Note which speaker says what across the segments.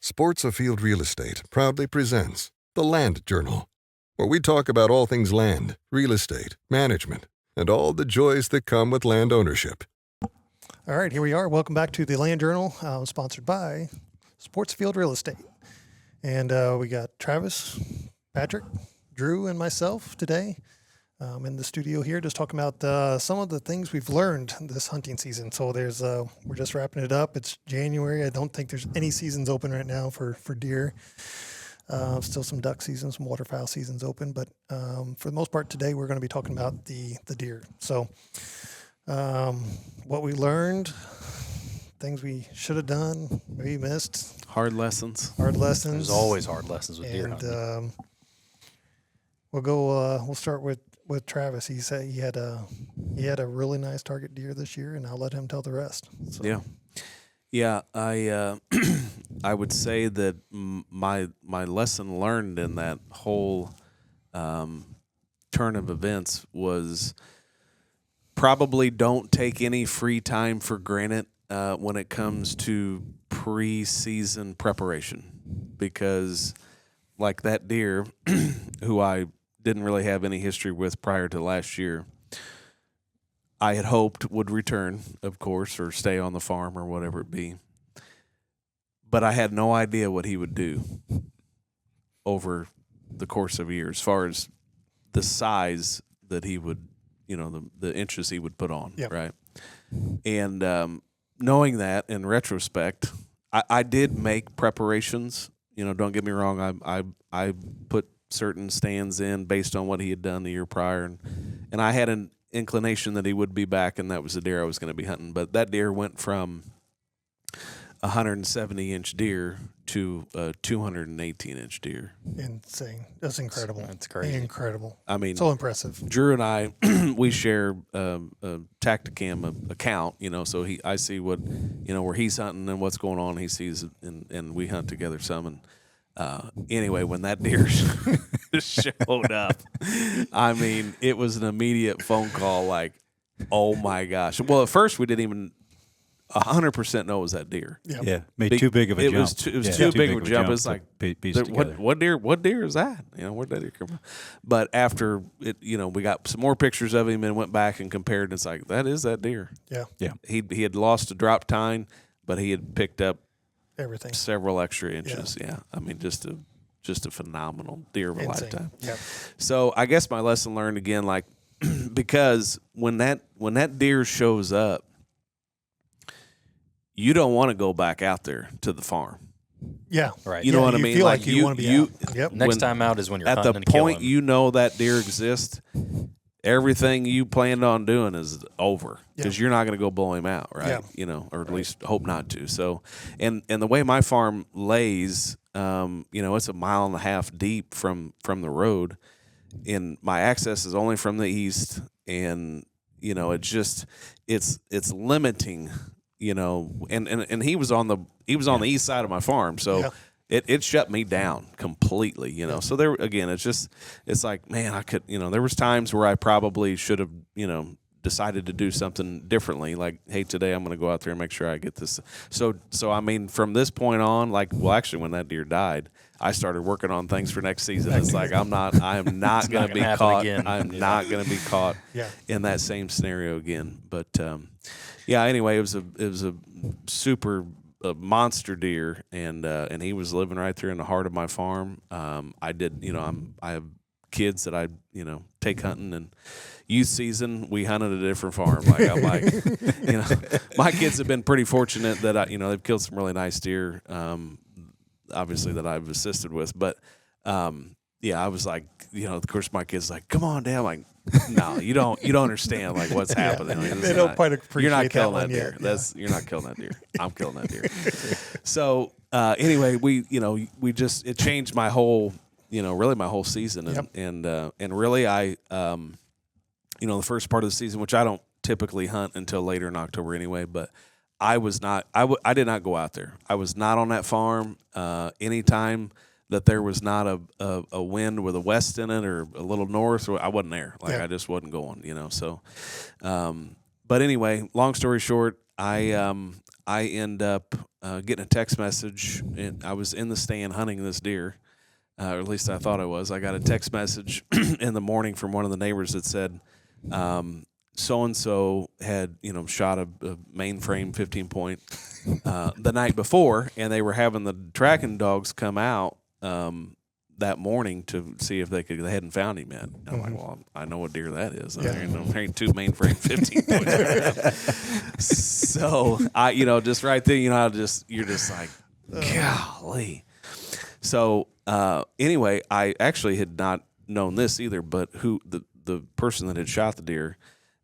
Speaker 1: Sports Afield Real Estate proudly presents The Land Journal, where we talk about all things land, real estate, management, and all the joys that come with land ownership.
Speaker 2: All right, here we are. Welcome back to the Land Journal, sponsored by Sports Field Real Estate. And we got Travis, Patrick, Drew, and myself today in the studio here, just talking about some of the things we've learned this hunting season. So we're just wrapping it up. It's January. I don't think there's any seasons open right now for deer. Still some duck seasons, some waterfowl seasons open, but for the most part today we're going to be talking about the deer. So what we learned, things we should have done, maybe missed.
Speaker 3: Hard lessons.
Speaker 4: There's always hard lessons with deer hunting.
Speaker 2: We'll start with Travis. He said he had a really nice target deer this year, and I'll let him tell the rest. So.
Speaker 3: Yeah. I would say that my lesson learned in that whole turn of events was probably don't take any free time for granted when it comes to pre-season preparation, because like that deer who I didn't really have any history with prior to last year, I had hoped would return, of course, or stay on the farm or whatever it be. But I had no idea what he would do over the course of a year as far as the size that he would, the inches he would put on, right? And knowing that in retrospect, I did make preparations. Don't get me wrong, I put certain stands in based on what he had done the year prior, and I had an inclination that he would be back, and that was the deer I was going to be hunting. But that deer went from a 170-inch deer to a 218-inch deer.
Speaker 2: Insane. That's incredible.
Speaker 4: That's crazy.
Speaker 2: Incredible.
Speaker 3: I mean,
Speaker 2: so impressive.
Speaker 3: Drew and I, we share a Tacticam account, so I see what, where he's hunting and what's going on. He sees it, and we hunt together some. And anyway, when that deer showed up, I mean, it was an immediate phone call like, oh my gosh. Well, at first we didn't even 100% know it was that deer.
Speaker 5: Yep. Yeah, made too big of a jump.
Speaker 3: It was too big of a jump. It's like, what deer is that? Where'd that deer come from? But after it, we got some more pictures of him and went back and compared, and it's like, that is that deer.
Speaker 2: Yeah.
Speaker 3: Yeah. He had lost a drop tine, but he had picked up
Speaker 2: everything,
Speaker 3: several extra inches. Yeah. I mean, just a phenomenal deer of a lifetime.
Speaker 2: Yep.
Speaker 3: So I guess my lesson learned again, like, because when that deer shows up, you don't want to go back out there to the farm.
Speaker 2: Yeah.
Speaker 4: Right.
Speaker 3: You know what I mean?
Speaker 2: Feel like you want to be out. Yep.
Speaker 4: Next time out is when you're
Speaker 3: at
Speaker 4: hunting
Speaker 3: the
Speaker 4: and killing.
Speaker 3: point that deer exists. Everything you planned on doing is over because you're not going to go blow him out, right?
Speaker 2: Yeah.
Speaker 3: Or at least hope not to. So, and the way my farm lays, it's a mile and a half deep from the road, and my access is only from the east, and it's limiting. And he was on the east side of my farm, so it shut me down completely. So there again, it's like, man, I could, there was times where I probably should have, decided to do something differently. Like, hey, today I'm going to go out there and make sure I get this. So I mean, from this point on, actually, when that deer died, I started working on things for next season. It's like I am not going to be caught. I'm not going to be caught in that same scenario again. But anyway, it was a super monster deer, and he was living right there in the heart of my farm. I have kids that I take hunting, and youth season we hunted a different farm. My kids have been pretty fortunate that they've killed some really nice deer. Obviously that I've assisted with, but I was like, of course my kids like, come on, Dad. I'm like, no, you don't understand like what's happening.
Speaker 2: They don't quite appreciate
Speaker 3: you're not killing
Speaker 2: that
Speaker 3: deer.
Speaker 2: Yet.
Speaker 3: You're not killing that deer. I'm killing that deer. So anyway, it changed my whole, really my whole season, and really I, the first part of the season, which I don't typically hunt until later in October anyway, but I did not go out there. I was not on that farm anytime that there was not a wind with a west in it or a little north. I wasn't there. I just wasn't going, So, but anyway, long story short, I I end up getting a text message, and I was in the stand hunting this deer, or at least I thought I was. I got a text message in the morning from one of the neighbors that said, so-and-so had, shot a mainframe 15-point the night before, and they were having the tracking dogs come out that morning to see if they hadn't found him yet. And I'm like, well, I know what deer that is. There ain't two mainframe 15 points. So I, just right there, you're just like, golly. So anyway, I actually had not known this either, but the person that had shot the deer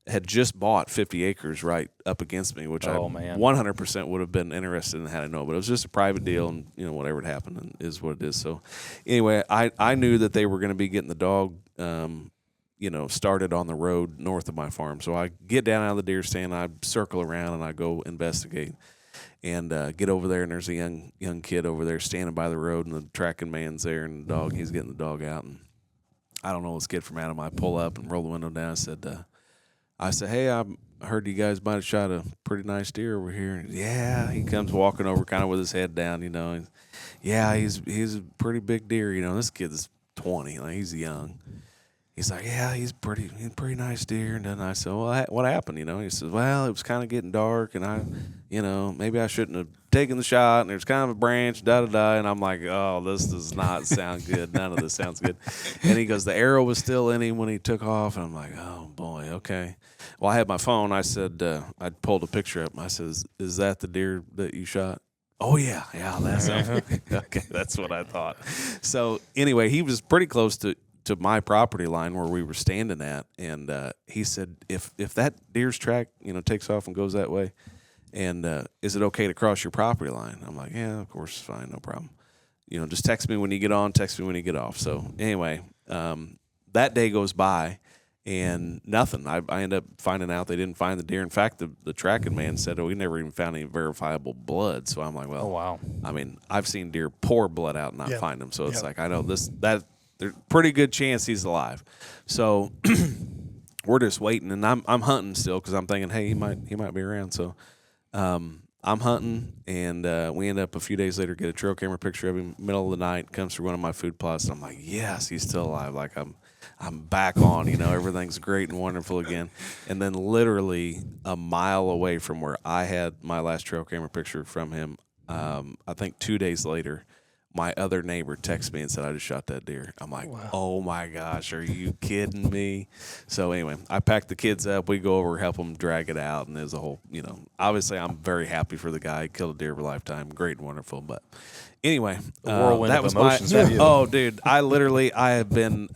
Speaker 3: had just bought 50 acres right up against me, which I 100% would have been interested in had I known. But it was just a private deal, and whatever had happened is what it is. So anyway, I knew that they were going to be getting the dog, started on the road north of my farm. So I get down out of the deer stand, I circle around, and I go investigate, and get over there, and there's a young kid over there standing by the road, and the tracking man's there, and the dog, he's getting the dog out, and I don't know this kid from Adam. I pull up and roll the window down. I said, hey, I heard you guys might have shot a pretty nice deer over here. And yeah, he comes walking over kind of with his head down, And, yeah, he's a pretty big deer, This kid's 20, like he's young. He's like, yeah, he's pretty nice deer. And then I said, well, what happened, He says, well, it was kind of getting dark, and I, maybe I shouldn't have taken the shot, and there's kind of a branch, da-da-da. And I'm like, oh, this does not sound good. None of this sounds good. And he goes, the arrow was still in him when he took off. And I'm like, oh, boy, okay. Well, I had my phone. I said, I pulled a picture up. I says, is that the deer that you shot? Oh, yeah, that's okay. That's what I thought. So anyway, he was pretty close to my property line where we were standing at, and he said, if that deer's track, takes off and goes that way, and is it okay to cross your property line? I'm like, yeah, of course, it's fine, no problem. Just text me when you get on, text me when you get off. So anyway, that day goes by, and nothing. I end up finding out they didn't find the deer. In fact, the tracking man said, we never even found any verifiable blood. So I'm like, well,
Speaker 4: oh, wow.
Speaker 3: I mean, I've seen deer pour blood out and not find them. So it's like, I know that there's pretty good chance he's alive. So we're just waiting, and I'm hunting still because I'm thinking, hey, he might be around. So I'm hunting, and we end up a few days later get a trail camera picture of him. Middle of the night, comes through one of my food plots, and I'm like, yes, he's still alive. Like I'm back on. Everything's great and wonderful again. And then literally a mile away from where I had my last trail camera picture from him, I think 2 days later, my other neighbor texted me and said, I just shot that deer. I'm like, wow. Oh, my gosh, are you kidding me? So, anyway, I packed the kids up. We go over, help them drag it out, and there's a whole, obviously I'm very happy for the guy. He killed a deer of a lifetime. Great and wonderful. But anyway, that was
Speaker 4: emotions
Speaker 3: for you. Oh, dude, I have been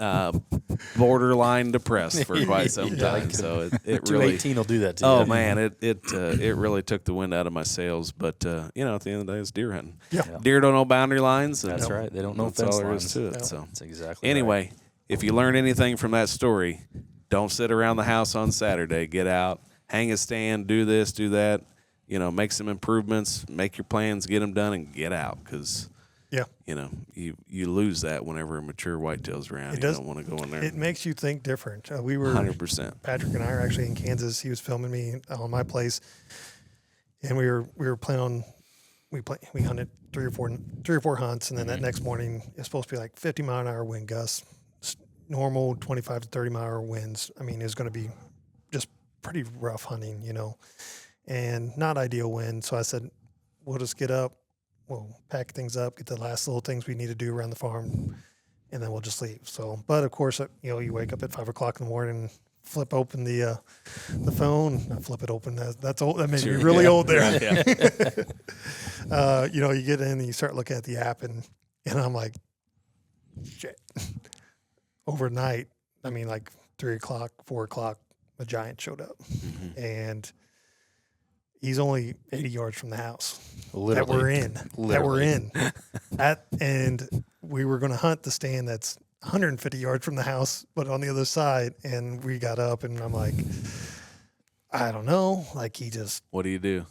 Speaker 3: borderline depressed for quite some time. So it really
Speaker 4: 218 will do that to you.
Speaker 3: Oh man, it really took the wind out of my sails. But at the end of the day, it's deer hunting.
Speaker 2: Yeah.
Speaker 3: Deer don't know boundary lines.
Speaker 4: That's right. They don't know
Speaker 3: that's
Speaker 4: fence
Speaker 3: all there
Speaker 4: lines.
Speaker 3: is to it.
Speaker 2: No.
Speaker 3: So
Speaker 4: That's exactly
Speaker 3: anyway,
Speaker 4: right.
Speaker 3: if you learn anything from that story, don't sit around the house on Saturday. Get out, hang a stand, do this, do that. Make some improvements, make your plans, get them done, and get out because.
Speaker 2: Yeah.
Speaker 3: You lose that whenever a mature whitetail's around. You don't want to go in there.
Speaker 2: It makes you think different. We were
Speaker 3: 100%.
Speaker 2: Patrick and I are actually in Kansas. He was filming me on my place, and we were planning on we hunted three or four hunts, and then that next morning it's supposed to be like 50-mile-an-hour wind gusts, normal 25 to 30-mile-an-hour winds. I mean, it's going to be just pretty rough hunting, and not ideal wind. So I said, we'll just get up. We'll pack things up, get the last little things we need to do around the farm, and then we'll just leave. So, but of course, you wake up at 5 o'clock in the morning, flip open the phone, not flip it open. That's old. That made me really old there.
Speaker 3: Yeah.
Speaker 2: You get in and you start looking at the app, and I'm like, shit. Overnight, I mean, like 3 o'clock, 4 o'clock, a giant showed up, and he's only 80 yards from the house that we're in. And we were going to hunt the stand that's 150 yards from the house, but on the other side. And we got up, and I'm like, I don't know. Like
Speaker 3: what do you do?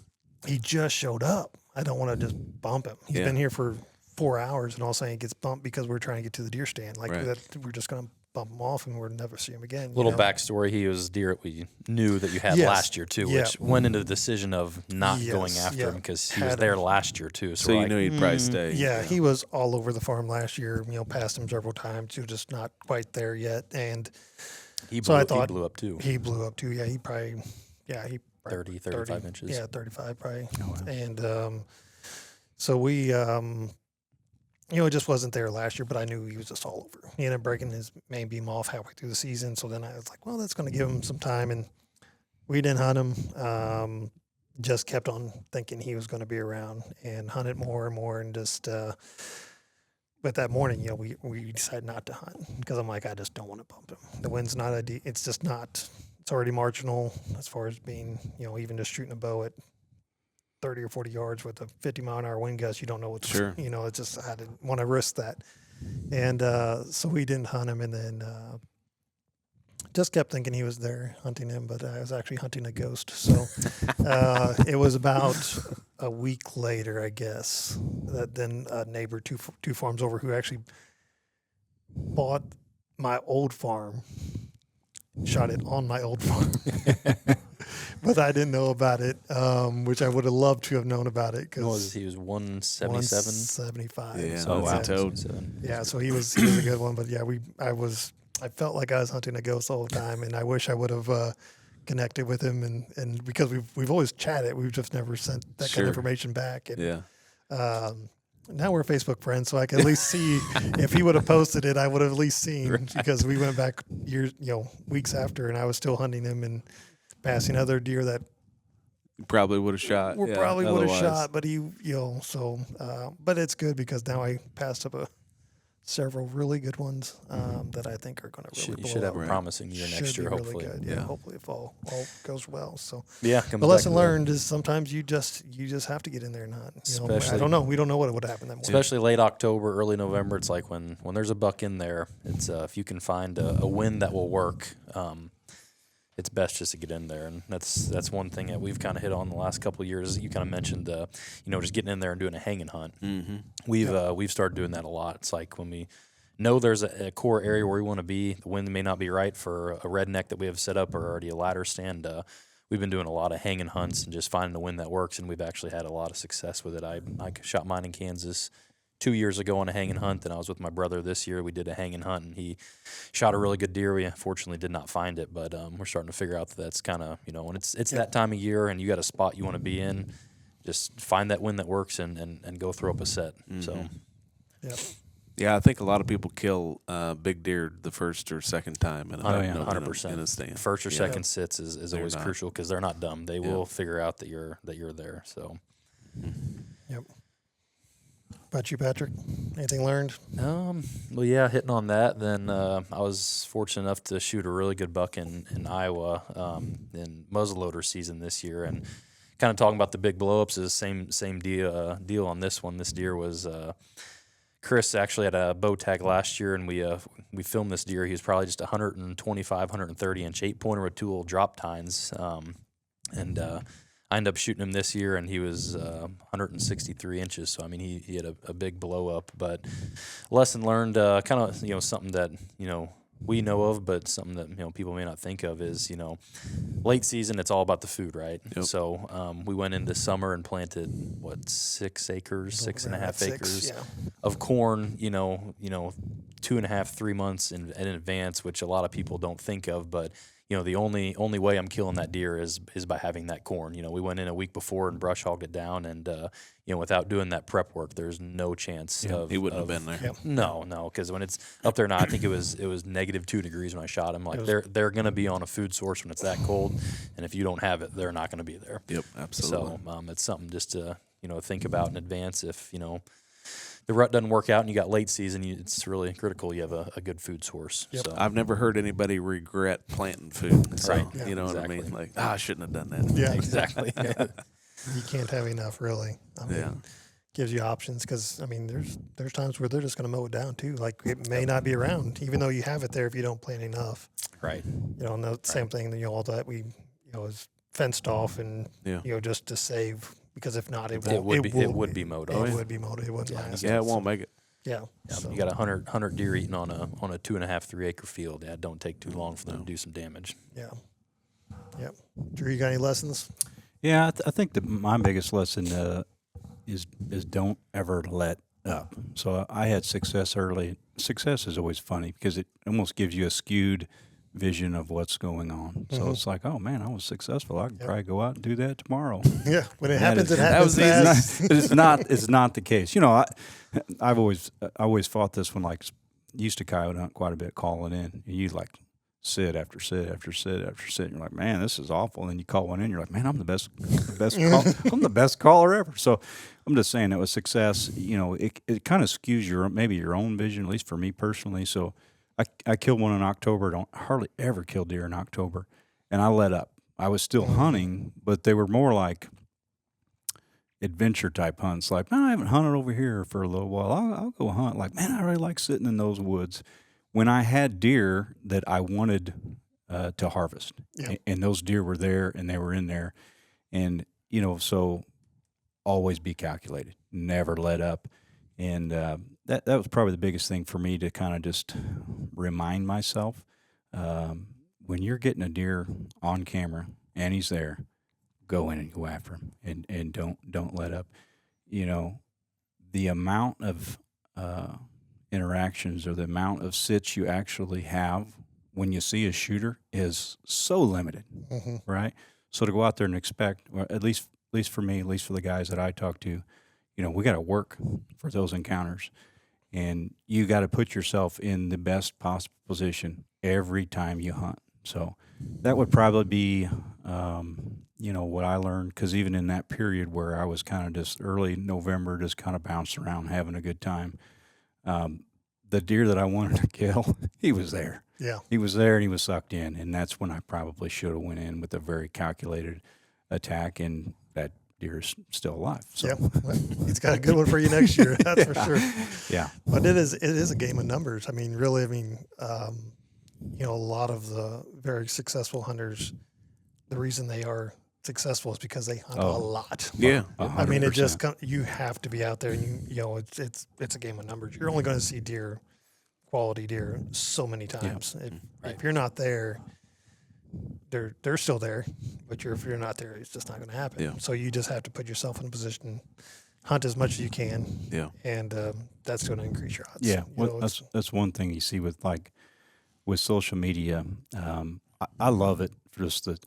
Speaker 2: He just showed up. I don't want to just bump him. He's been here for 4 hours, and all of a sudden he gets bumped because we're trying to get to the deer stand. Like that, we're just going to bump him off, and we'll never see him again.
Speaker 4: Little backstory: he was deer that we knew that you had last year too, which went into the decision of not going after him because he was there last year too.
Speaker 3: So you knew he'd probably stay.
Speaker 2: Yeah, he was all over the farm last year. Passed him several times. He was just not quite there yet, and
Speaker 4: he
Speaker 2: blew
Speaker 4: up too.
Speaker 2: He blew up too. Yeah, he probably
Speaker 4: 35 inches.
Speaker 2: Yeah, 35 probably. Oh, wow. And so we, it just wasn't there last year, but I knew he was just all over. He ended up breaking his main beam off halfway through the season. So then I was like, well, that's going to give him some time. And we didn't hunt him. Just kept on thinking he was going to be around and hunted more and more. And just, but that morning, we decided not to hunt because I'm like, I just don't want to bump him. The wind's not it's just not. It's already marginal as far as being, even just shooting a bow at 30 or 40 yards with a 50-mile-an-hour wind gust. You don't know what's, it's just, I didn't want to risk that. And so we didn't hunt him, and then just kept thinking he was there hunting him, but I was actually hunting a ghost. So it was about a week later, I guess, that then a neighbor two farms over who actually bought my old farm, shot it on my old farm. But I didn't know about it, which I would have loved to have known about it.
Speaker 4: He was 177?
Speaker 2: 175.
Speaker 3: Yeah,
Speaker 2: so
Speaker 3: that's a toad.
Speaker 2: Yeah, so he was a good one. But yeah, I felt like I was hunting a ghost all the time, and I wish I would have connected with him, and because we've always chatted, we've just never sent that kind of information back. And, now we're Facebook friends, so I can at least see if he would have posted it, I would have at least seen, because we went back years, weeks after, and I was still hunting him and passing other deer that
Speaker 3: probably would have shot.
Speaker 2: Probably would have shot, but but it's good because now I passed up several really good ones that I think are going to really blow
Speaker 4: You should have
Speaker 2: up.
Speaker 4: a promising year next year, hopefully.
Speaker 2: Really good. Yeah, hopefully if all goes well. So
Speaker 4: the
Speaker 2: lesson learned is sometimes you just have to get in there and hunt. I don't know. We don't know what would happen that morning.
Speaker 4: Especially late October, early November. It's like when there's a buck in there. It's if you can find a wind that will work. It's best just to get in there, and that's one thing that we've kind of hit on the last couple of years. You kind of mentioned, just getting in there and doing a hanging hunt. Mm-hmm. We've started doing that a lot. It's like when we know there's a core area where we want to be, the wind may not be right for a redneck that we have set up or already a ladder stand. We've been doing a lot of hanging hunts and just finding the wind that works, and we've actually had a lot of success with it. I shot mine in Kansas 2 years ago on a hanging hunt, and I was with my brother this year. We did a hanging hunt, and he shot a really good deer. We unfortunately did not find it, but we're starting to figure out that's kind of, when it's that time of year and you got a spot you want to be in, just find that wind that works and go throw up a set. Mm-hmm. So,
Speaker 3: yeah, I think a lot of people kill big deer the first or second time in
Speaker 4: 100%.
Speaker 3: In a stand.
Speaker 4: First or second sits is always crucial because they're not dumb. They will figure out that you're there. So,
Speaker 2: yep. About you, Patrick? Anything learned?
Speaker 4: Well, yeah, hitting on that. Then I was fortunate enough to shoot a really good buck in Iowa in muzzleloader season this year, and kind of talking about the big blowups is same deal on this one. This deer was Chris actually had a bow tag last year, and we filmed this deer. He was probably just 125, 130 inch 8-pointer with 2 little drop tines, and I ended up shooting him this year, and he was 163 inches. So, I mean, he had a big blow up. But lesson learned, kind of, something that, we know of, but something that, people may not think of is, late season, it's all about the food, right?
Speaker 3: Yep.
Speaker 4: So we went in this summer and planted, 6 acres, 6.5 acres of corn, 2.5, 3 months in advance, which a lot of people don't think of, but the only way I'm killing that deer is by having that corn. We went in a week before and brush hogged it down, and without doing that prep work, there's no chance of
Speaker 3: he wouldn't have been there.
Speaker 4: No, because when it's up there now, I think it was -2 degrees when I shot him. Like they're going to be on a food source when it's that cold, and if you don't have it, they're not going to be there.
Speaker 3: Yep, absolutely.
Speaker 4: So it's something just to think about in advance. If the rut doesn't work out and you got late season, it's really critical you have a good food source.
Speaker 2: Yep.
Speaker 4: So
Speaker 3: I've never heard anybody regret planting food. So,
Speaker 4: Right.
Speaker 3: You know
Speaker 4: Exactly.
Speaker 3: what I mean? Like, I shouldn't have done that.
Speaker 2: Yeah,
Speaker 4: exactly.
Speaker 2: You can't have enough, really. I mean, gives you options because, I mean, there's times where they're just going to mow it down, too. Like, it may not be around, even though you have it there if you don't plant enough.
Speaker 4: Right.
Speaker 2: And the same thing, all that we, is fenced off and, just to save, because if not, it
Speaker 4: would be mowed off.
Speaker 2: It would be mowed. It wouldn't last.
Speaker 3: Yeah, it won't make it.
Speaker 2: Yeah.
Speaker 4: Yeah,
Speaker 2: So,
Speaker 4: you got 100 deer eating on a 2.5, 3 acre field. Yeah, it don't take too long for them to do some damage.
Speaker 2: yeah. Yep. Drew, you got any lessons?
Speaker 5: Yeah, I think that my biggest lesson is don't ever let up. So I had success early. Success is always funny because it almost gives you a skewed vision of what's going on. So it's like, oh man, I was successful. I could probably go out and do that tomorrow.
Speaker 2: Yeah. When it
Speaker 5: That
Speaker 2: happens,
Speaker 5: is-
Speaker 2: it happens
Speaker 3: that was
Speaker 2: fast.
Speaker 5: It's not the case. You know, I always fought this when like used to coyote hunt quite a bit, calling in, and you like sit after sit after sit after sit. And you're like, man, this is awful. And then you call one in, you're like, man, I'm the best I'm the best caller ever. So I'm just saying that with success, you know, it kind of skews your own vision, at least for me personally. So I killed one in October. Don't hardly ever kill deer in October, and I let up. I was still hunting, but they were more like adventure type hunts. Like, man, I haven't hunted over here for a little while. I'll go hunt. Like, man, I really like sitting in those woods. When I had deer that I wanted to harvest, and those deer were there and they were in there, and you know, so always be calculated, never let up, and that was probably the biggest thing for me to kind of just remind myself when you're getting a deer on camera and he's there, go in and go after him, and don't let up. You know, the amount of interactions or the amount of sits you actually have when you see a shooter is so limited, right? So to go out there and expect, or at least for me, at least for the guys that I talk to, you know, we got to work for those encounters, and you got to put yourself in the best possible position every time you hunt. So that would probably be, you know, what I learned, because even in that period where I was kind of just early November, just kind of bouncing around, having a good time, the deer that I wanted to kill, he was there.
Speaker 2: Yeah.
Speaker 5: He was there and he was sucked in, and that's when I probably should have went in with a very calculated attack, and that deer is still alive. So.
Speaker 2: Yeah. Well, he's got a good one for you next year. That's for sure.
Speaker 5: Yeah.
Speaker 2: But it is a game of numbers. I mean, really, you know, a lot of the very successful hunters, the reason they are successful is because they hunt a lot.
Speaker 3: Yeah.
Speaker 2: I mean, it
Speaker 5: 100%.
Speaker 2: just you have to be out there, and you know, it's a game of numbers. You're only going to see quality deer, so many times. If you're not there, they're still there, but if you're not there, it's just not going to happen.
Speaker 3: Yeah.
Speaker 2: So you just have to put yourself in a position, hunt as much as you can,
Speaker 3: Yeah.
Speaker 2: and that's going to increase your odds.
Speaker 5: Yeah,
Speaker 2: You
Speaker 5: well,
Speaker 2: know, it's-
Speaker 5: that's one thing you see with social media. I love it.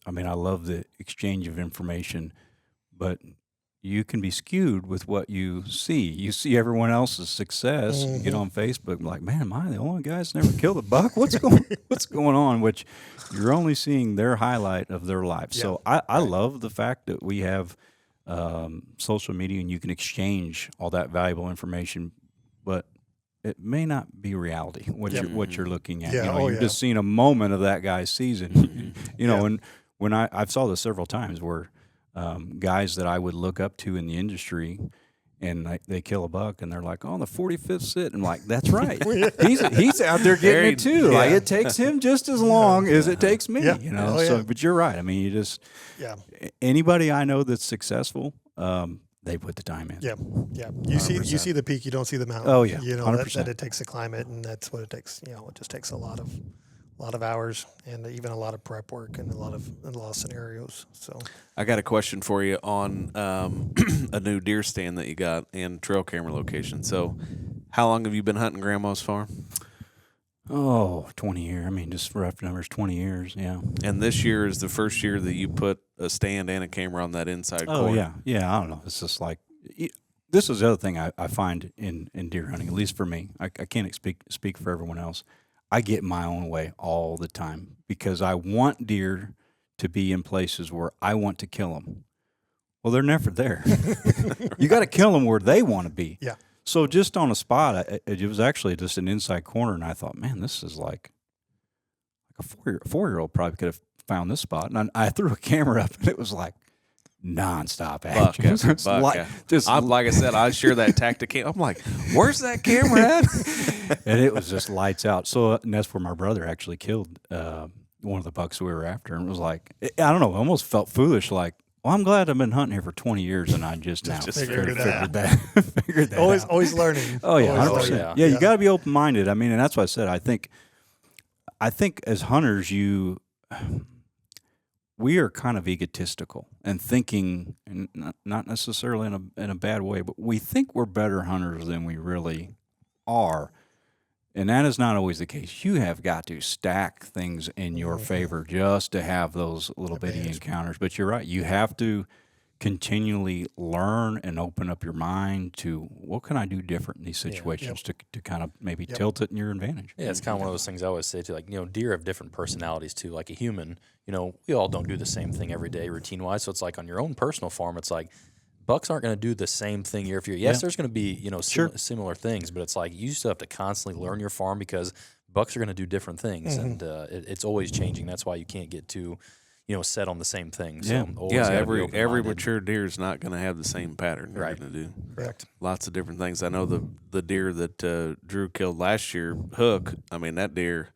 Speaker 5: I love the exchange of information, but you can be skewed with what you see. You see everyone else's success. You get on Facebook, and like, man, am I the only guy that's never killed a buck? What's going on? Which you're only seeing their highlight of their life. So I love the fact that we have social media and you can exchange all that valuable information, but it may not be reality what you're looking at.
Speaker 2: Yeah,
Speaker 5: You know, you're just seeing a moment of that guy's season. You know, and when I've saw this several times where guys that I would look up to in the industry, and they kill a buck, and they're like, "Oh, the 45th sit," and I'm like, "That's right. He's out there getting it too. Like it takes him just as long as it takes me."
Speaker 2: Yeah.
Speaker 5: You know.
Speaker 2: Oh,
Speaker 5: So,
Speaker 2: yeah.
Speaker 5: but you're right. I mean, you just anybody I know that's successful, they put the time in.
Speaker 2: Yeah, yeah. You see the peak, you don't see the mountain.
Speaker 5: Oh, yeah,
Speaker 2: you know
Speaker 5: 100%.
Speaker 2: that it takes to climb it, and that's what it takes. You know, it just takes a lot of hours and even a lot of prep work and a lot of scenarios. So
Speaker 3: I got a question for you on a new deer stand that you got and trail camera location. So, how long have you been hunting Grandma's farm?
Speaker 5: Oh, 20 years. I mean, just rough numbers, 20 years. Yeah.
Speaker 3: And this year is the first year that you put a stand and a camera on that inside
Speaker 5: Oh,
Speaker 3: corner.
Speaker 5: yeah. Yeah. I don't know. It's just like, this is the other thing I find in deer hunting, at least for me. I can't speak for everyone else. I get my own way all the time because I want deer to be in places where I want to kill them. Well, they're never there. You got to kill them where they want to be.
Speaker 2: Yeah.
Speaker 5: So just on a spot, it was actually just an inside corner, and I thought, man, this is like a four-year-old probably could have found this spot. And I threw a camera up, and it was like nonstop
Speaker 3: Buck
Speaker 5: action.
Speaker 3: after
Speaker 5: It's
Speaker 3: buck. Like I said, I share that tactic. I'm like, where's that camera at?
Speaker 5: And it was just lights out. So and that's where my brother actually killed one of the bucks we were after, and it was like, I don't know, I almost felt foolish, like, Well, I'm glad I've been hunting here for 20 years and I just now
Speaker 2: figured it
Speaker 5: figured that
Speaker 2: Always,
Speaker 5: out.
Speaker 2: always learning.
Speaker 5: Oh yeah,
Speaker 2: Always
Speaker 5: 100%.
Speaker 2: learning.
Speaker 5: Yeah, you got to be open minded. I mean, and that's what I said. I think as hunters, we are kind of egotistical and thinking, and not necessarily in a bad way, but we think we're better hunters than we really are. And that is not always the case. You have got to stack things in your favor just to have those little bitty encounters. But you're right. You have to continually learn and open up your mind to what can I do different in these situations to kind of maybe tilt it in your advantage.
Speaker 4: Yeah, it's kind of one of those things I always say too. Like, deer have different personalities too. Like a human, we all don't do the same thing every day routine wise. So it's like on your own personal farm, it's like bucks aren't going to do the same thing year after year. Yes, there's going to be similar things, but it's like you still have to constantly learn your farm because bucks are going to do different things, and it's always changing. That's why you can't get too set on the same thing. So
Speaker 3: every mature deer is not going to have the same pattern they're going to do.
Speaker 2: Correct.
Speaker 3: Lots of different things. I know the deer that Drew killed last year, Hook. I mean, that deer,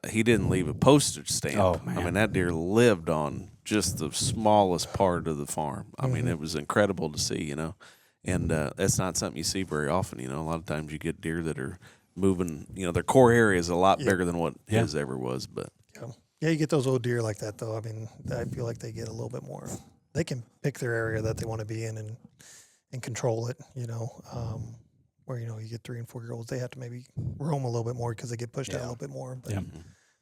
Speaker 3: he didn't leave a postage stamp.
Speaker 5: Oh, man.
Speaker 3: I mean, that deer lived on just the smallest part of the farm. I mean, it was incredible to see, and that's not something you see very often. A lot of times you get deer that are moving. Their core area is a lot bigger than what his ever was, but.
Speaker 2: Yeah, you get those old deer like that, though. I mean, I feel like they get a little bit more. They can pick their area that they want to be in and control it, where, you get 3 and 4 year olds, they have to maybe roam a little bit more because they get pushed out a little bit more. But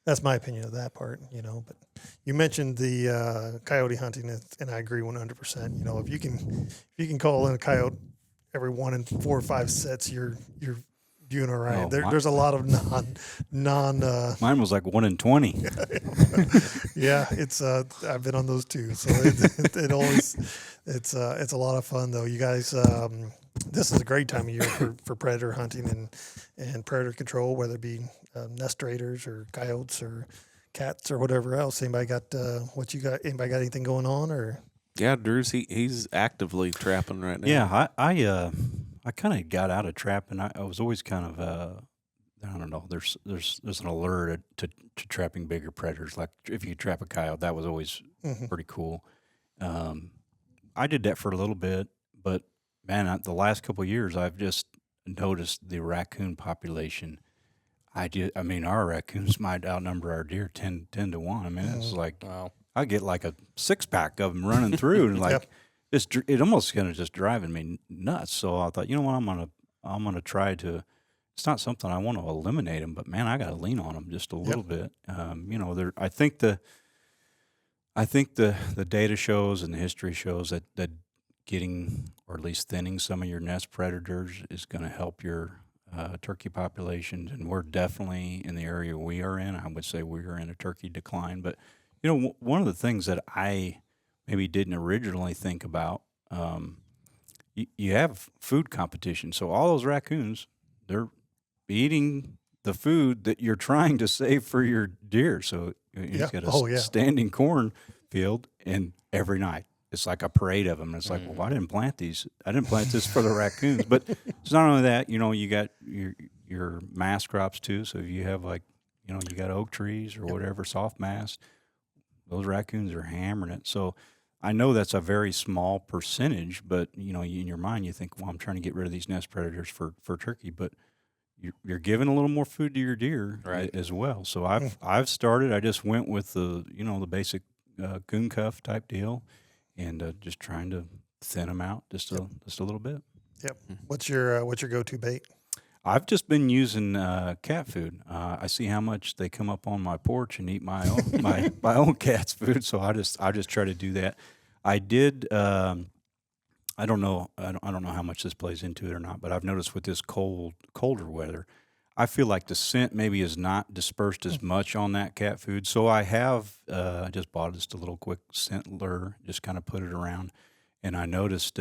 Speaker 2: that's my opinion of that part, But you mentioned the coyote hunting, and I agree 100%. If you can call in a coyote every 1 in 4 or 5 sets, you're doing all right. There's a lot of non.
Speaker 5: Mine was like 1 in 20.
Speaker 2: Yeah, it's I've been on those too, so it always it's a lot of fun though. You guys, this is a great time of year for predator hunting and predator control, whether it be nest raiders or coyotes or cats or whatever else. Anybody got what you got? Anybody got anything going on or?
Speaker 3: Yeah, Drew's he's actively trapping right now.
Speaker 5: Yeah, I kind of got out of trapping. I was always kind of I don't know. There's an allure to trapping bigger predators. Like if you trap a coyote, that was always pretty cool. I did that for a little bit, but man, the last couple of years, I've just noticed the raccoon population. I mean, our raccoons might outnumber our deer 10 to 1. I mean, it's like I get like a 6-pack of them running through, and like. It almost kind of just driving me nuts. So I thought, you know what, I'm gonna try to. It's not something I want to eliminate them, but man, I got to lean on them just a little bit. I think the data shows and the history shows that getting or at least thinning some of your nest predators is going to help your turkey populations, and we're definitely in the area we are in. I would say we are in a turkey decline, but one of the things that I maybe didn't originally think about. You have food competition, so all those raccoons, they're eating the food that you're trying to save for your deer. So you've got a standing corn field, and every night it's like a parade of them. And it's like, well, I didn't plant these. I didn't plant this for the raccoons. But it's not only that. You got your mass crops too. So if you have you got oak trees or whatever, soft mass, those raccoons are hammering it. So I know that's a very small percentage, but in your mind you think, well, I'm trying to get rid of these nest predators for turkey, but you're giving a little more food to your deer as well. So I've started. I just went with the the basic coon cuff type deal, and just trying to thin them out just a little bit.
Speaker 2: Yep. What's your go-to bait?
Speaker 5: I've just been using cat food. I see how much they come up on my porch and eat my own my own cat's food, so I just try to do that. I did. I don't know how much this plays into it or not, but I've noticed with this colder weather, I feel like the scent maybe is not dispersed as much on that cat food. So I have I just bought just a little quick scent lure, just kind of put it around, and I noticed.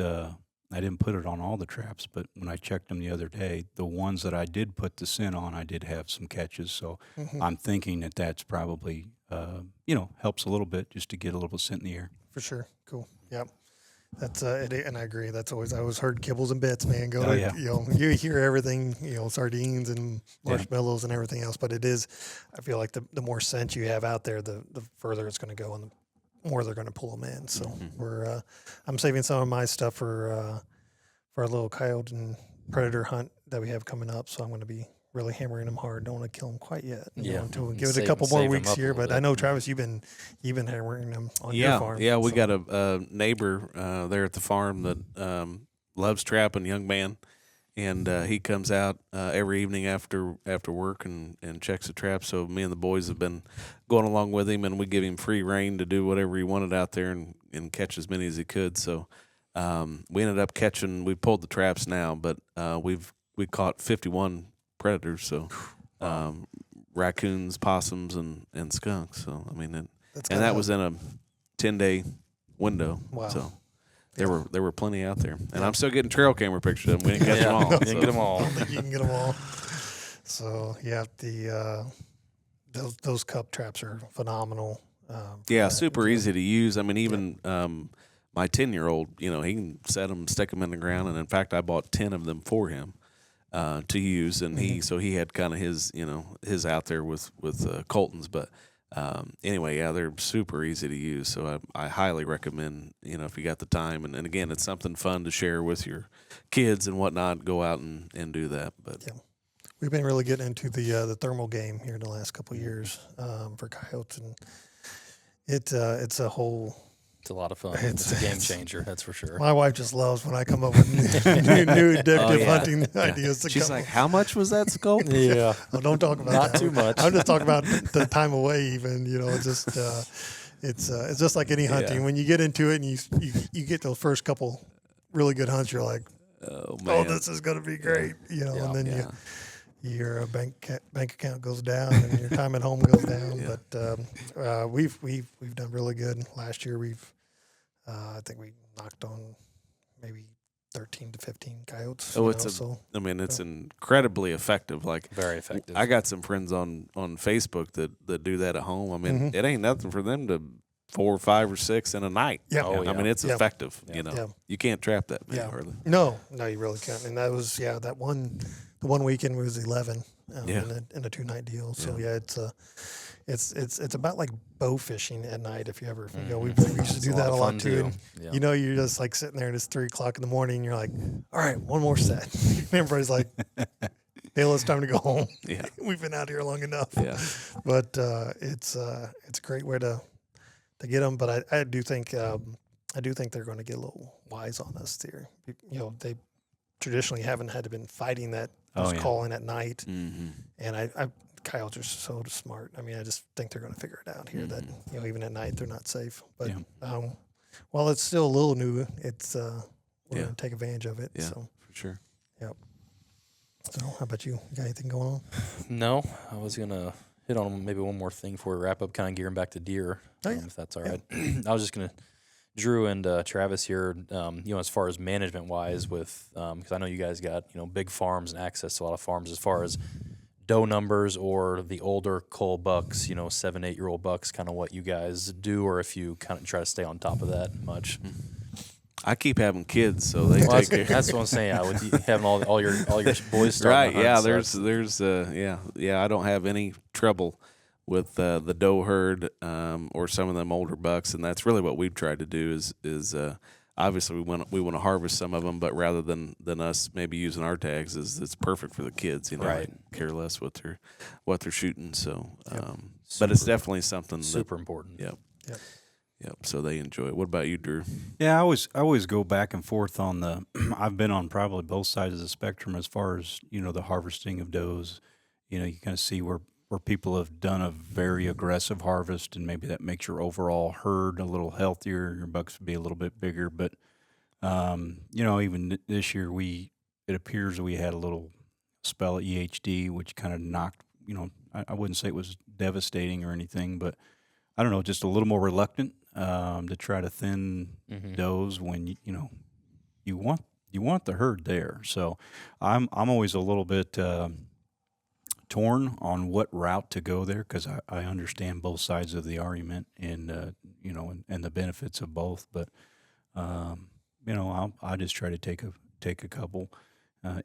Speaker 5: I didn't put it on all the traps, but when I checked them the other day, the ones that I did put the scent on, I did have some catches. So I'm thinking that that's probably, helps a little bit just to get a little scent in the air.
Speaker 2: For sure. Cool. Yep. That's and I agree. I always heard kibbles and bits, man. You hear everything, sardines and marshmallows and everything else, but it is. I feel like the more scent you have out there, the further it's going to go more they're going to pull them in. So I'm saving some of my stuff for a little coyote and predator hunt that we have coming up. So I'm going to be really hammering them hard. Don't want to kill them quite yet. Until we give it a couple more weeks here. But I know, Travis, you've been hammering them on your farm.
Speaker 3: Yeah, we got a neighbor there at the farm that loves trapping, young man, and he comes out every evening after work and checks the trap. So me and the boys have been going along with him, and we give him free rein to do whatever he wanted out there and catch as many as he could. So we ended up catching. We pulled the traps now, but we caught 51 predators. So raccoons, possums, and skunks. So I mean, that was in a 10-day window.
Speaker 2: Wow.
Speaker 3: So there were plenty out there, and I'm still getting trail camera pictures of them. We didn't catch them all.
Speaker 4: Didn't get them all.
Speaker 2: I don't think you can get them all. So yeah, those cup traps are phenomenal.
Speaker 3: Super easy to use. I mean, even my 10-year-old, he can set them, stick them in the ground, and in fact, I bought 10 of them for him to use, and he had kind of his out there with Colton's, but. Anyway, they're super easy to use, so I highly recommend, if you got the time, and again, it's something fun to share with your kids and whatnot, go out and do that. But
Speaker 2: we've been really getting into the thermal game here in the last couple of years for coyotes, and it's a
Speaker 4: lot of fun. It's a game changer, that's for sure.
Speaker 2: My wife just loves when I come up with new addictive hunting ideas.
Speaker 3: She's like, "How much was that scope?"
Speaker 4: Yeah.
Speaker 2: Oh, don't talk about
Speaker 4: Not
Speaker 2: that.
Speaker 4: too much.
Speaker 2: I'm just talking about the time away. Even it's just like any hunting.
Speaker 3: Yeah.
Speaker 2: When you get into it and you get those first couple really good hunts, you're like,
Speaker 3: Oh man,
Speaker 2: this is going to be great. And then your bank account goes down and your time at home goes down.
Speaker 3: Yeah.
Speaker 2: But we've done really good. Last year I think we knocked on maybe 13 to 15 coyotes.
Speaker 3: It's incredibly effective. Like
Speaker 4: Very effective.
Speaker 3: I got some friends on Facebook that do that at home. I mean, it ain't nothing for them to 4 or 5 or 6 in a night.
Speaker 2: Yeah.
Speaker 3: I mean, it's effective.
Speaker 2: Yeah.
Speaker 3: You can't trap that many hardly.
Speaker 2: No, you really can't. And that was the one weekend was 11 in a 2-night deal. So it's about like bow fishing at night. If you ever we used to do that a lot too. And you're just like sitting there and it's 3:00 in the morning. And you're like, all right, one more set. And everybody's like, hey, it's time to go home.
Speaker 3: Yeah,
Speaker 2: we've been out here long enough.
Speaker 3: Yeah,
Speaker 2: but it's a great way to get them. But I do think they're going to get a little wise on us here. They traditionally haven't had to been fighting that calling at night, and coyotes are so smart. I mean, I just think they're going to figure it out here that even at night they're not safe. But while it's still a little new, it's we're going to take advantage of it.
Speaker 3: Yeah,
Speaker 2: so
Speaker 3: for sure.
Speaker 2: Yep. So how about you? You got anything going on?
Speaker 4: No, I was gonna hit on maybe one more thing before we wrap up, kind of gearing back to deer, if that's all right. I was just gonna. Drew and Travis here, as far as management wise, with because I know you guys got big farms and access to a lot of farms. As far as doe numbers or the older cull bucks, 7-8-year-old bucks, kind of what you guys do, or if you kind of try to stay on top of that much.
Speaker 3: I keep having kids, so they take care.
Speaker 4: That's what I'm saying. With you having all your boys starting
Speaker 3: right.
Speaker 4: to hunt,
Speaker 3: Yeah,
Speaker 4: so
Speaker 3: there's I don't have any trouble with the doe herd or some of them older bucks, and that's really what we've tried to do is obviously we want to harvest some of them, but rather than us maybe using our tags, it's perfect for the kids.
Speaker 4: Right.
Speaker 3: They care less what they're shooting. So, but it's definitely something
Speaker 4: super important.
Speaker 3: Yep. So they enjoy it. What about you, Drew?
Speaker 5: Yeah, I always go back and forth on the. I've been on probably both sides of the spectrum as far as the harvesting of does. You kind of see where people have done a very aggressive harvest, and maybe that makes your overall herd a little healthier. Your bucks would be a little bit bigger, but even this year it appears we had a little spell at EHD, which kind of knocked. I wouldn't say it was devastating or anything, but I don't know, just a little more reluctant to try to thin does when you want the herd there. So I'm always a little bit torn on what route to go there, because I understand both sides of the argument and and the benefits of both. But I just try to take a couple.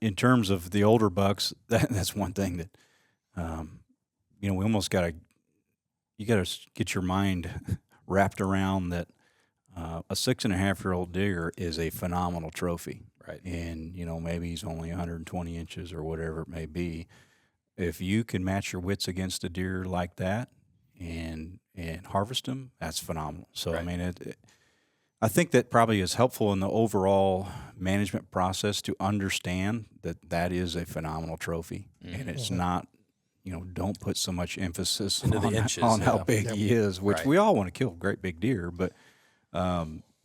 Speaker 5: In terms of the older bucks, that's one thing that we almost got to get your mind wrapped around that a 6.5-year-old deer is a phenomenal trophy.
Speaker 4: Right.
Speaker 5: And, maybe he's only 120 inches or whatever it may be. If you can match your wits against a deer like that and harvest them, that's phenomenal. So,
Speaker 4: Right.
Speaker 5: I mean, I think that probably is helpful in the overall management process to understand that is a phenomenal trophy. And it's not, don't put so much emphasis
Speaker 4: Into the
Speaker 5: on,
Speaker 4: inches,
Speaker 5: on how
Speaker 4: yeah.
Speaker 5: big he is, which
Speaker 4: Right.
Speaker 5: we all want to kill great big deer, but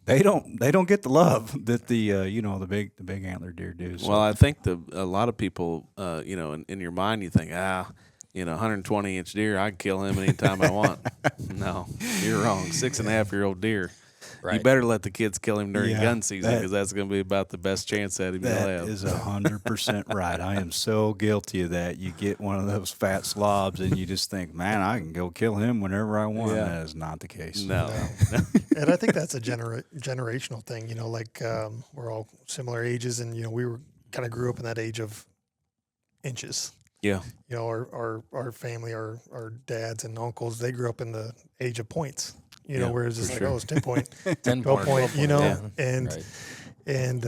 Speaker 5: they don't get the love that the big antler deer do. So.
Speaker 3: Well, I think a lot of people, in your mind, you think, 120-inch deer, I can kill him anytime I want. No, you're wrong. 6.5-year-old deer.
Speaker 4: Right.
Speaker 3: You better let the kids kill him during
Speaker 5: Yeah,
Speaker 3: gun season,
Speaker 5: that-
Speaker 3: because that's going to be about the best chance at him you'll
Speaker 5: That
Speaker 3: have.
Speaker 5: is 100% right. I am so guilty of that. You get one of those fat slobs and you just think, man, I can go kill him whenever I want.
Speaker 3: Yeah.
Speaker 5: That is not the case.
Speaker 3: No.
Speaker 2: And I think that's a generational thing. We're all similar ages, and we were kind of grew up in that age of inches.
Speaker 3: Yeah.
Speaker 2: Our family, our dads and uncles, they grew up in the age of points.
Speaker 3: Yeah,
Speaker 2: whereas it's
Speaker 3: for
Speaker 2: like,
Speaker 3: sure.
Speaker 2: oh, it's 10 point,
Speaker 4: 10
Speaker 2: 12 point,
Speaker 4: yeah.
Speaker 2: and
Speaker 4: Right.
Speaker 2: and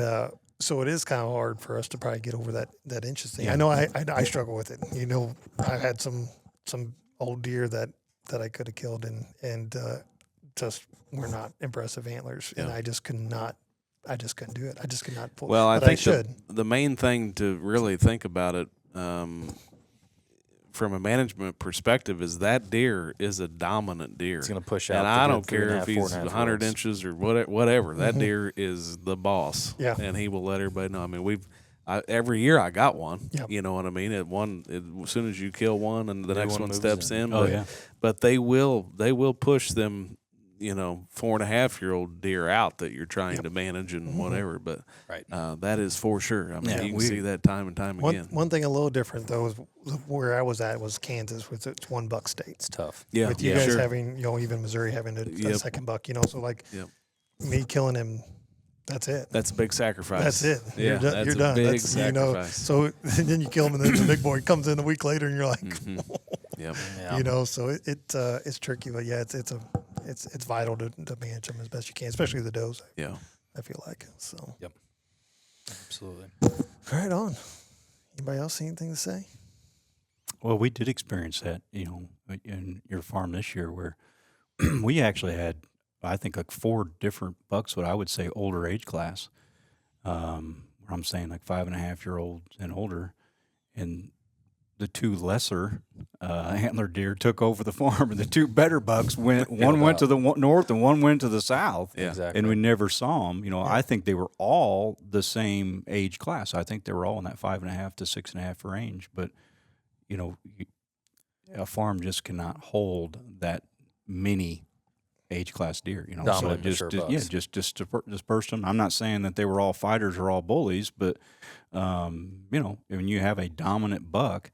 Speaker 2: so it is kind of hard for us to probably get over that inches thing.
Speaker 5: Yeah.
Speaker 2: I know I struggle with it. I had some old deer that I could have killed, and just were not impressive antlers, and
Speaker 3: Yeah.
Speaker 2: I just couldn't do it. I just could not pull.
Speaker 3: Well, I
Speaker 2: but
Speaker 3: think
Speaker 2: should.
Speaker 3: the main thing to really think about it from a management perspective is that deer is a dominant deer.
Speaker 4: It's going to push out.
Speaker 3: And
Speaker 4: the
Speaker 3: I
Speaker 4: good
Speaker 3: don't care if
Speaker 4: 3.5,
Speaker 3: he's
Speaker 4: 4.5
Speaker 3: 100
Speaker 4: year-olds.
Speaker 3: inches or whatever. That deer is the boss.
Speaker 2: Yeah.
Speaker 3: And he will let everybody know. I mean, every year I got one.
Speaker 2: Yep.
Speaker 3: You know what I mean? As soon as you kill one and the next
Speaker 4: one
Speaker 3: one
Speaker 4: moves
Speaker 3: steps
Speaker 4: in.
Speaker 3: in.
Speaker 5: Oh,
Speaker 3: but,
Speaker 5: yeah.
Speaker 3: but they will push them, 4.5-year-old deer out that you're trying to manage and whatever. But
Speaker 4: Right.
Speaker 3: that is for sure. I mean,
Speaker 5: Yeah,
Speaker 3: you can
Speaker 5: we-
Speaker 3: see that time and time again.
Speaker 2: One thing a little different though is where I was at was Kansas, with it's one buck state.
Speaker 4: It's tough.
Speaker 3: Yeah.
Speaker 2: With you
Speaker 3: yeah,
Speaker 2: guys
Speaker 3: sure.
Speaker 2: having, even Missouri having a
Speaker 3: Yep.
Speaker 2: second buck, so like
Speaker 3: Yep.
Speaker 2: me killing him, that's it.
Speaker 3: That's a big sacrifice.
Speaker 2: That's it.
Speaker 3: Yeah,
Speaker 2: You're done.
Speaker 3: that's
Speaker 2: You're
Speaker 3: a
Speaker 2: done.
Speaker 3: big
Speaker 2: That's,
Speaker 3: sacrifice.
Speaker 2: so and then you kill him, and then the big boy comes in a week later, and you're like,
Speaker 3: Yep.
Speaker 4: Yeah.
Speaker 2: so it's tricky, but yeah, it's vital to manage them as best you can, especially the does.
Speaker 3: Yeah.
Speaker 2: I feel like so.
Speaker 4: Absolutely.
Speaker 2: Right on. Anybody else see anything to say?
Speaker 5: Well, we did experience that, in your farm this year where we actually had, I think, like 4 different bucks, what I would say older age class. Where I'm saying like 5.5-year-olds and older. And the 2 lesser antler deer took over the farm, and the 2 better bucks one went to the north and one went to the south.
Speaker 3: Yeah.
Speaker 4: Exactly.
Speaker 5: And we never saw them. I think they were all the same age class. I think they were all in that 5.5 to 6.5 range. But, a farm just cannot hold that many age class deer.
Speaker 4: Dominant,
Speaker 5: so
Speaker 4: mature
Speaker 5: just
Speaker 4: bucks.
Speaker 5: disperse them. I'm not saying that they were all fighters or all bullies, but when you have a dominant buck,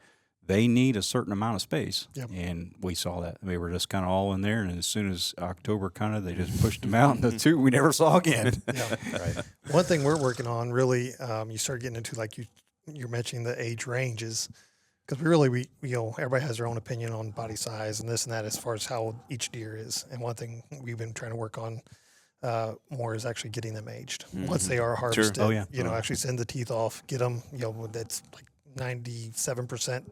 Speaker 5: they need a certain amount of space.
Speaker 2: Yep.
Speaker 5: And we saw that. They were just kind of all in there, and as soon as October they just pushed them out, and the 2 we never saw again.
Speaker 2: Yeah.
Speaker 4: Right.
Speaker 2: One thing we're working on really, you start getting into like you're mentioning the age ranges, because we everybody has their own opinion on body size and this and that as far as how each deer is. And one thing we've been trying to work on more is actually getting them aged once they are harvested.
Speaker 5: Oh, yeah.
Speaker 2: Actually send the teeth off, get them. That's like 97%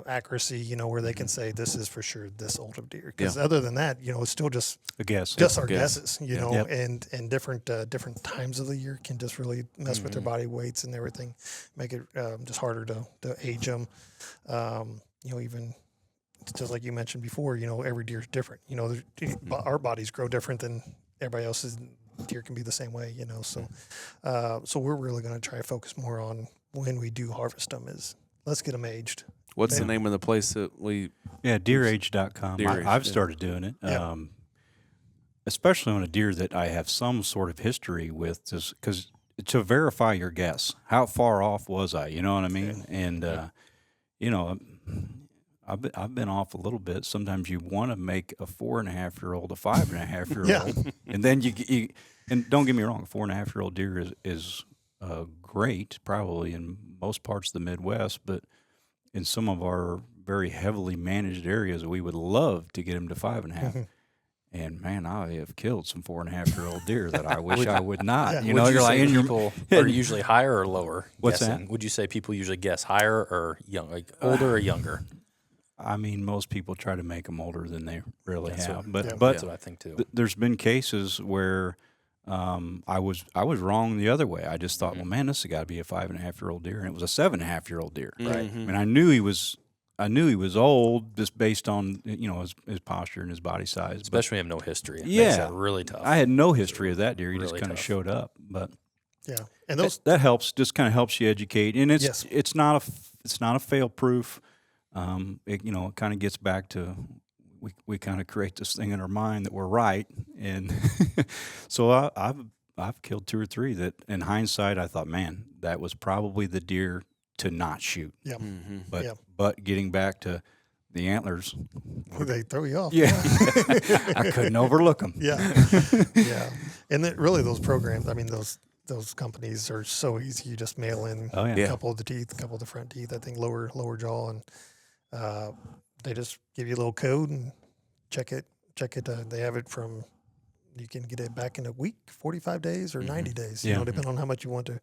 Speaker 2: accuracy. Where they can say this is for sure this old of deer. Because other than that, it's still just
Speaker 5: I guess.
Speaker 2: our
Speaker 3: guess.
Speaker 2: guesses,
Speaker 5: Yep.
Speaker 2: and different times of the year can just really mess with their body weights and everything, make it just harder to age them. Even just like you mentioned before, every deer is different. Our bodies grow different than everybody else's. Deer can be the same way, So, so we're really going to try to focus more on when we do harvest them. Is let's get them aged.
Speaker 3: What's the
Speaker 2: Yeah.
Speaker 3: name of the place that we?
Speaker 5: Yeah, deerage.com.
Speaker 3: Deerage,
Speaker 5: I've
Speaker 3: yeah.
Speaker 5: started doing it,
Speaker 2: Yeah.
Speaker 5: especially on a deer that I have some sort of history with, because to verify your guess, how far off was I? You know what I mean? And I've been off a little bit. Sometimes you want to make a 4.5-year-old a 5.5-year-old,
Speaker 2: Yeah.
Speaker 5: and then you and don't get me wrong, a 4.5-year-old deer is great, probably in most parts of the Midwest, but in some of our very heavily managed areas, we would love to get him to 5.5. And man, I have killed some 4.5-year-old deer that I wish I would not.
Speaker 2: Yeah.
Speaker 5: You
Speaker 4: Would
Speaker 5: know,
Speaker 4: you
Speaker 5: you're like,
Speaker 4: say
Speaker 5: and you're-
Speaker 4: people are usually higher or lower?
Speaker 5: What's
Speaker 4: guessing?
Speaker 5: that?
Speaker 4: Would you say people usually guess higher or young, like older or younger?
Speaker 5: I mean, most people try to make them older than they really
Speaker 4: That's
Speaker 5: have.
Speaker 4: what-
Speaker 2: Yeah.
Speaker 5: But
Speaker 4: That's what I think too.
Speaker 5: there's been cases where I was wrong the other way. I just thought, well, man, this has got to be a 5.5-year-old deer, and it was a 7.5-year-old deer.
Speaker 4: Right.
Speaker 3: Mhm.
Speaker 5: And I knew he was old just based on his posture and his body size. But
Speaker 4: Especially when you have no history. It makes
Speaker 5: Yeah.
Speaker 4: that really tough.
Speaker 5: I had no history of that deer. He just
Speaker 4: Really
Speaker 5: kind of
Speaker 4: tough.
Speaker 5: showed up. But
Speaker 2: Yeah. And those,
Speaker 5: that helps. Just kind of helps you educate, and
Speaker 2: Yes.
Speaker 5: it's not a fail proof. It kind of gets back to we kind of create this thing in our mind that we're right, and so I've killed 2 or 3 that in hindsight I thought, man, that was probably the deer to not shoot.
Speaker 2: yeah,
Speaker 3: Mhm.
Speaker 5: But
Speaker 2: Yeah.
Speaker 5: but getting back to the antlers,
Speaker 2: they throw you off.
Speaker 5: yeah, I couldn't overlook them.
Speaker 2: Yeah. Yeah. And then really those programs, I mean, those companies are so easy. You just mail in
Speaker 5: Oh yeah.
Speaker 2: a couple of the teeth, a couple of the front teeth, I think lower jaw, and they just give you a little code and check it. They have it from, you can get it back in a week, 45 days or 90 days,
Speaker 5: Yeah.
Speaker 2: depending on how much you want to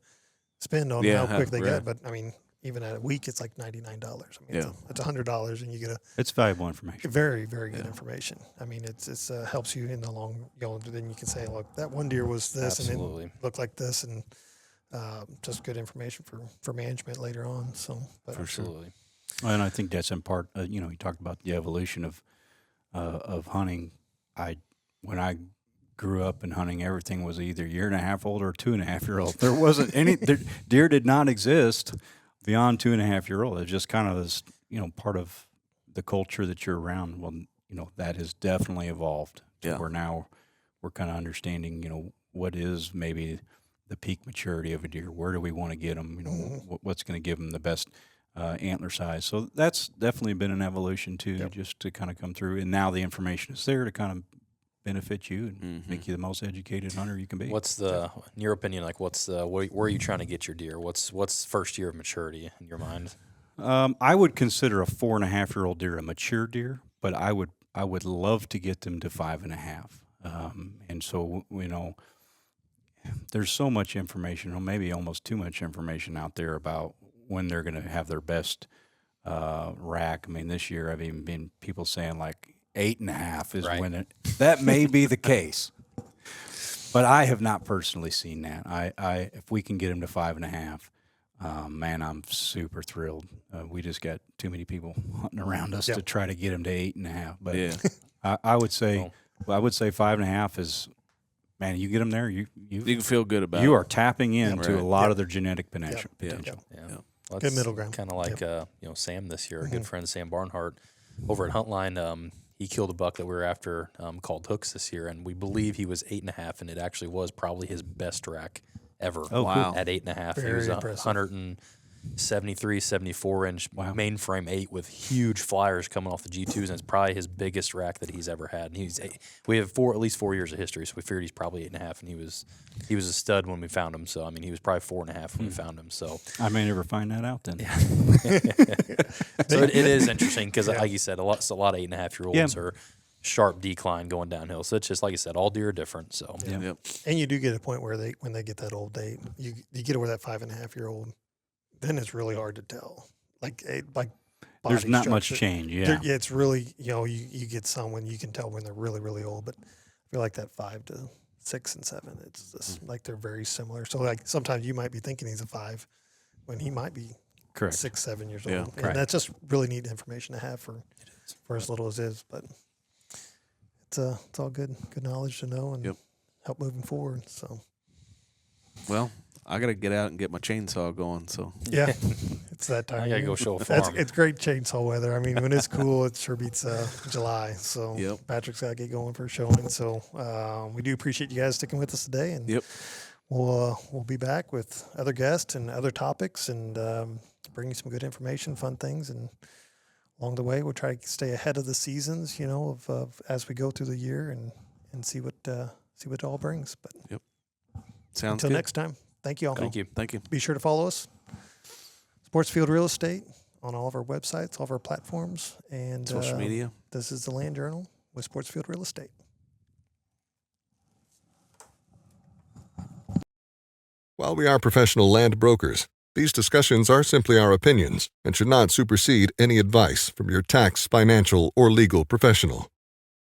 Speaker 2: spend on
Speaker 3: Yeah,
Speaker 2: how quick they
Speaker 3: right.
Speaker 2: get. But I mean, even at a week, it's like $99. I mean, it's $100 and you get
Speaker 5: It's valuable information.
Speaker 2: very, very good information. I mean, it's helps you in the long, then you can say, look, that one deer was this
Speaker 4: Absolutely.
Speaker 2: and it looked like this, and just good information for management later on. So, but
Speaker 4: Absolutely.
Speaker 5: And I think that's in part, you talked about the evolution of hunting. When I grew up in hunting, everything was either 1.5 years old or 2.5-year-old. There wasn't any deer did not exist beyond 2.5-year-old. It's just kind of this, part of the culture that you're around. Well, that has definitely evolved.
Speaker 3: Yeah.
Speaker 5: Where now we're kind of understanding, what is maybe the peak maturity of a deer. Where do we want to get them? What's going to give them the best antler size. So that's definitely been an evolution too,
Speaker 2: Yep.
Speaker 5: just to kind of come through. And now the information is there to kind of benefit you and
Speaker 3: Mhm.
Speaker 5: make you the most educated hunter you can be.
Speaker 4: What's in your opinion, like where are you trying to get your deer? What's first year of maturity in your mind?
Speaker 5: I would consider a 4.5-year-old deer a mature deer, but I would love to get them to 5.5. And so there's so much information, or maybe almost too much information out there about when they're going to have their best rack. I mean, this year I've even been people saying like 8.5 is
Speaker 4: Right.
Speaker 5: when that may be the case, but I have not personally seen that. If we can get them to 5.5, man, I'm super thrilled. We just got too many people hunting around us
Speaker 2: Yep.
Speaker 5: to try to get them to 8.5. But
Speaker 3: Yeah.
Speaker 5: I would say 5.5 is, man, you get them there, you
Speaker 3: You can feel good about
Speaker 5: you
Speaker 3: it.
Speaker 5: are tapping into
Speaker 3: Right.
Speaker 5: a lot
Speaker 2: Yep.
Speaker 5: of their genetic potential.
Speaker 3: Yeah.
Speaker 5: potential.
Speaker 4: Yeah.
Speaker 3: Yeah.
Speaker 4: Well,
Speaker 2: Good middle ground.
Speaker 4: Kind of like Sam this year, a
Speaker 2: Mm-hmm.
Speaker 4: good friend Sam Barnhart over at Huntline. He killed a buck that we were after called Hooks this year, and we believe he was 8.5, and it actually was probably his best rack ever.
Speaker 5: Oh,
Speaker 3: Wow.
Speaker 4: At 8.5, he
Speaker 2: Very
Speaker 4: was
Speaker 2: impressive.
Speaker 4: 173, 74-inch
Speaker 5: Wow.
Speaker 4: mainframe 8 with huge flyers coming off the G2s, and it's probably his biggest rack that he's ever had. And we have at least 4 years of history, so we figured he's probably 8.5, and he was a stud when we found him. So I mean, he was probably 4.5 when we found him. So
Speaker 5: I may never find that out then.
Speaker 4: so it is interesting because, like you said, a lot of 8.5-year-olds
Speaker 5: Yeah.
Speaker 4: are sharp decline going downhill. So it's just like you said, all deer are different. So
Speaker 3: Yep.
Speaker 2: And you do get a point where when they get that old date, you get over that 5.5-year-old, then it's really hard to tell.
Speaker 5: There's
Speaker 2: body
Speaker 5: not much
Speaker 2: structure.
Speaker 5: change. Yeah.
Speaker 2: It's really, you get some when you can tell when they're really, really old. But I feel like that 5 to 6 and 7, it's just like they're very similar. So like sometimes you might be thinking he's a 5 when he might be
Speaker 5: Correct.
Speaker 2: 6, 7 years
Speaker 3: Yeah.
Speaker 2: old.
Speaker 5: Right.
Speaker 2: And that's just really neat information to have for as little as is. But it's all good knowledge to know and
Speaker 3: Yep.
Speaker 2: help moving forward. So
Speaker 3: Well, I got to get out and get my chainsaw going. So
Speaker 2: yeah, it's that time.
Speaker 4: I
Speaker 2: of
Speaker 4: gotta
Speaker 2: year.
Speaker 4: go show a farm.
Speaker 2: It's great chainsaw weather. I mean, when it's cool, it sure beats July. So
Speaker 3: Yep.
Speaker 2: Patrick's got to get going for showing. So we do appreciate you guys sticking with us today, and
Speaker 3: Yep.
Speaker 2: we'll be back with other guests and other topics, and bring you some good information, fun things, and along the way we'll try to stay ahead of the seasons, of as we go through the year and see what it all brings. But
Speaker 3: sounds
Speaker 2: until
Speaker 3: good.
Speaker 2: next time, thank you all.
Speaker 4: Thank you.
Speaker 3: Thank you.
Speaker 2: Be sure to follow us, Sportsfield Real Estate, on all of our websites, all of our platforms, and
Speaker 3: Social media.
Speaker 2: This is the Land Journal with Sportsfield Real Estate.
Speaker 1: While we are professional land brokers, these discussions are simply our opinions and should not supersede any advice from your tax, financial, or legal professional.